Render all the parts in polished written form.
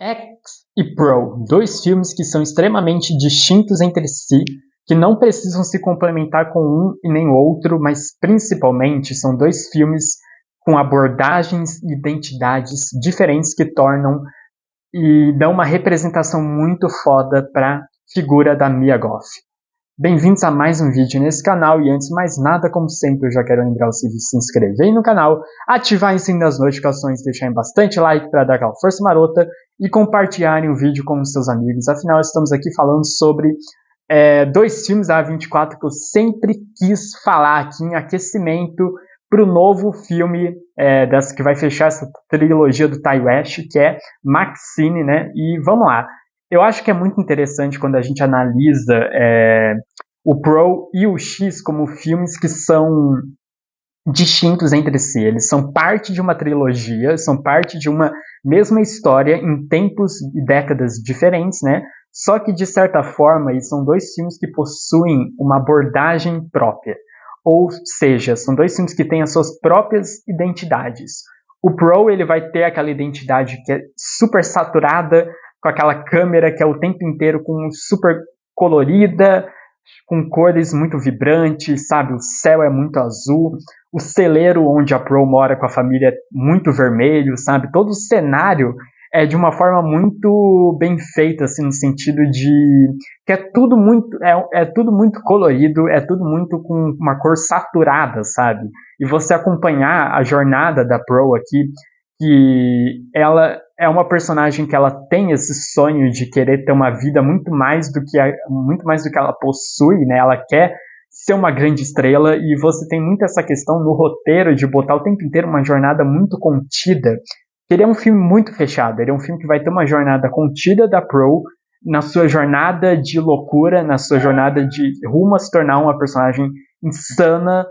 X e Pro, dois filmes que são extremamente distintos entre si, que não precisam se complementar com um e nem outro, mas principalmente são dois filmes com abordagens e identidades diferentes que tornam e dão uma representação muito foda para a figura da Mia Goth. Bem-vindos a mais um vídeo nesse canal e antes de mais nada, como sempre, eu já quero lembrar vocês de se inscreverem no canal, ativar o sininho das notificações, deixarem bastante like para dar aquela força marota e compartilharem o vídeo com os seus amigos. Afinal, estamos aqui falando sobre dois filmes da A24 que eu sempre quis falar aqui em aquecimento para o novo filme que vai fechar essa trilogia do Ti West, que é Maxine, né? E vamos lá. Eu acho que é muito interessante quando a gente analisa o Pro e o X como filmes que são distintos entre si. Eles são parte de uma trilogia, são parte de uma mesma história em tempos e décadas diferentes, né? Só que, de certa forma, eles são dois filmes que possuem uma abordagem própria. Ou seja, são dois filmes que têm as suas próprias identidades. O Pro, ele vai ter aquela identidade que é super saturada, com aquela câmera que é o tempo inteiro super colorida, com cores muito vibrantes, sabe? O céu é muito azul, o celeiro onde a Pro mora com a família é muito vermelho, sabe? Todo o cenário é de uma forma muito bem feita, assim, no sentido de que é tudo muito colorido, é tudo muito com uma cor saturada, sabe? E você acompanhar a jornada da Pro aqui, que ela é uma personagem que ela tem esse sonho de querer ter uma vida muito mais do que ela possui, né? Ela quer ser uma grande estrela e você tem muito essa questão no roteiro de botar o tempo inteiro uma jornada muito contida. Ele é um filme muito fechado, ele é um filme que vai ter uma jornada contida da Pro na sua jornada de loucura, na sua jornada de rumo a se tornar uma personagem insana,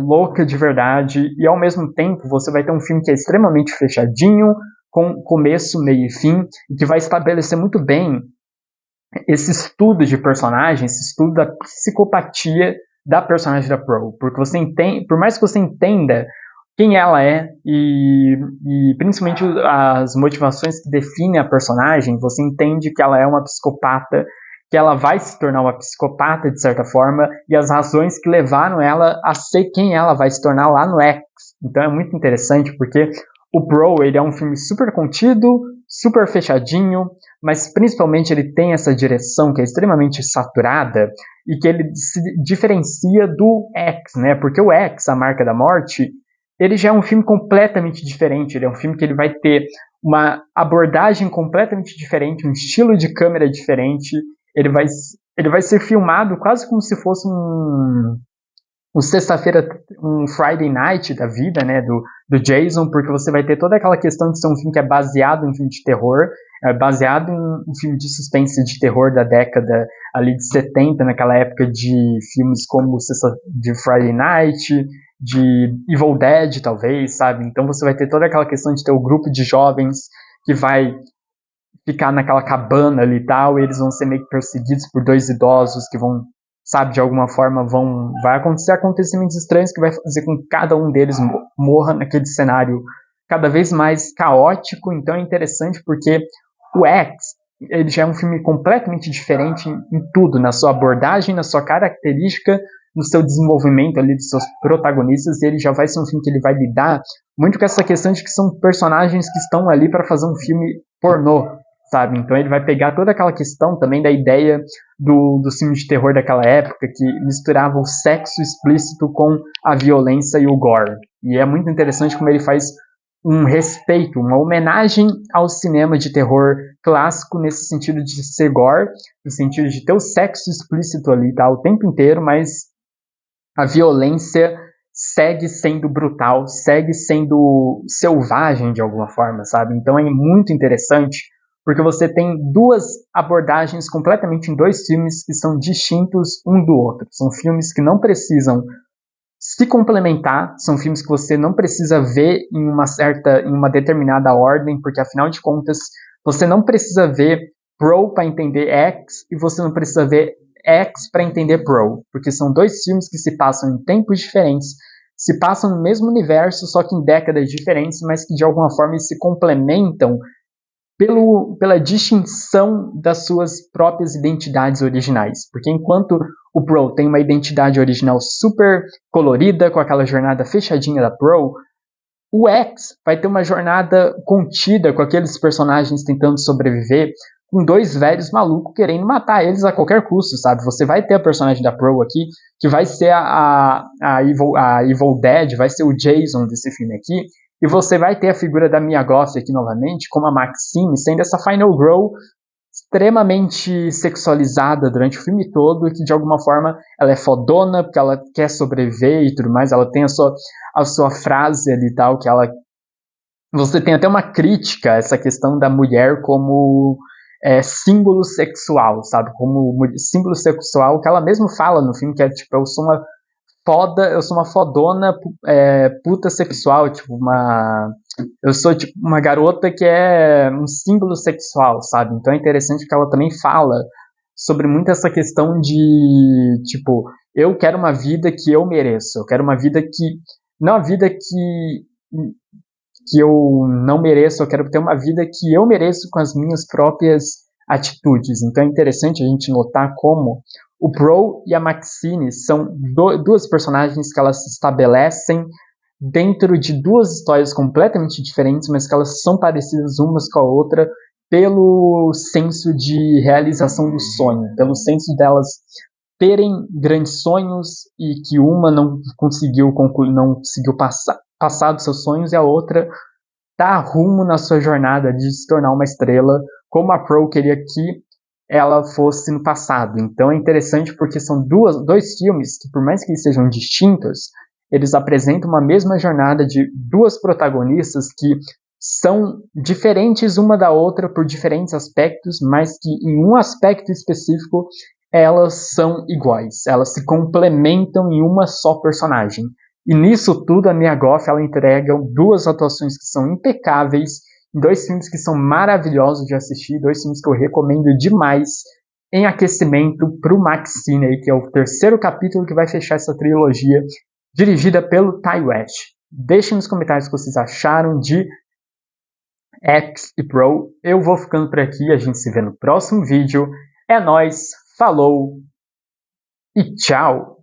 louca de verdade, e ao mesmo tempo você vai ter um filme que é extremamente fechadinho, com começo, meio e fim, e que vai estabelecer muito bem esse estudo de personagem, esse estudo da psicopatia da personagem da Pro, porque você entende, por mais que você entenda quem ela é e principalmente as motivações que definem a personagem, você entende que ela é uma psicopata, que ela vai se tornar uma psicopata de certa forma, e as razões que levaram ela a ser quem ela vai se tornar lá no X. Então é muito interessante porque o Pro, ele é um filme super contido, super fechadinho, mas principalmente ele tem essa direção que é extremamente saturada e que ele se diferencia do X, né? Porque o X, A Marca da Morte, ele já é um filme completamente diferente, ele é um filme que ele vai ter uma abordagem completamente diferente, um estilo de câmera diferente, ele vai ser filmado quase como se fosse um sexta-feira, um Friday Night da vida, né, do Jason, porque você vai ter toda aquela questão de ser um filme que é baseado em um filme de terror, baseado em um filme de suspense de terror da década ali de 70, naquela época de filmes como de Friday Night, de Evil Dead, talvez, sabe? Então você vai ter toda aquela questão de ter o grupo de jovens que vai ficar naquela cabana ali e tal, e eles vão ser meio que perseguidos por dois idosos que vão, sabe, de alguma forma vai acontecer acontecimentos estranhos que vai fazer com que cada um deles morra naquele cenário cada vez mais caótico. Então é interessante porque o X, ele já é um filme completamente diferente em tudo, na sua abordagem, na sua característica, no seu desenvolvimento ali dos seus protagonistas, e ele já vai ser um filme que ele vai lidar muito com essa questão de que são personagens que estão ali para fazer um filme pornô, sabe? Então ele vai pegar toda aquela questão também da ideia do filme de terror daquela época, que misturava o sexo explícito com a violência e o gore. E é muito interessante como ele faz um respeito, uma homenagem ao cinema de terror clássico nesse sentido de ser gore, no sentido de ter o sexo explícito ali, tá, o tempo inteiro, mas a violência segue sendo brutal, segue sendo selvagem de alguma forma, sabe? Então é muito interessante, porque você tem duas abordagens completamente em dois filmes que são distintos um do outro. São filmes que não precisam se complementar, são filmes que você não precisa ver em uma determinada ordem, porque afinal de contas, você não precisa ver Pro para entender X e você não precisa ver X para entender Pro, porque são dois filmes que se passam em tempos diferentes, se passam no mesmo universo, só que em décadas diferentes, mas que de alguma forma se complementam pela distinção das suas próprias identidades originais. Porque enquanto o Pro tem uma identidade original super colorida, com aquela jornada fechadinha da Pro, o X vai ter uma jornada contida, com aqueles personagens tentando sobreviver, com dois velhos malucos querendo matar eles a qualquer custo, sabe? Você vai ter a personagem da Pro aqui, que vai ser a Evil Dead, vai ser o Jason desse filme aqui, e você vai ter a figura da Mia Goth aqui novamente, como a Maxine, sendo essa Final Girl extremamente sexualizada durante o filme todo, e que de alguma forma ela é fodona, porque ela quer sobreviver e tudo mais, ela tem a sua frase ali e tal, que ela... Você tem até uma crítica a essa questão da mulher como símbolo sexual, sabe? Como símbolo sexual, que ela mesmo fala no filme, que é tipo, eu sou uma fodona puta sexual, tipo, eu sou tipo uma garota que é um símbolo sexual, sabe? Então é interessante que ela também fala sobre muito essa questão de, tipo, eu quero uma vida que eu mereço, eu quero uma vida que, não a vida que eu não mereço, eu quero ter uma vida que eu mereço com as minhas próprias atitudes. Então é interessante a gente notar como o Pro e a Maxine são duas personagens que elas se estabelecem dentro de duas histórias completamente diferentes, mas que elas são parecidas umas com a outra pelo senso de realização do sonho, pelo senso delas terem grandes sonhos e que uma não conseguiu concluir, não conseguiu passar dos seus sonhos, e a outra tá rumo na sua jornada de se tornar uma estrela, como a Pro queria que ela fosse no passado. Então é interessante porque são dois filmes que, por mais que eles sejam distintos, eles apresentam uma mesma jornada de duas protagonistas que são diferentes uma da outra por diferentes aspectos, mas que em um aspecto específico elas são iguais, elas se complementam em uma só personagem. E nisso tudo a Mia Goth ela entrega duas atuações que são impecáveis, dois filmes que são maravilhosos de assistir, dois filmes que eu recomendo demais em aquecimento para o Maxine, que é o terceiro capítulo que vai fechar essa trilogia, dirigida pelo Ti West. Deixem nos comentários o que vocês acharam de X e Pro. Eu vou ficando por aqui, a gente se vê no próximo vídeo. É nóis, falou e tchau!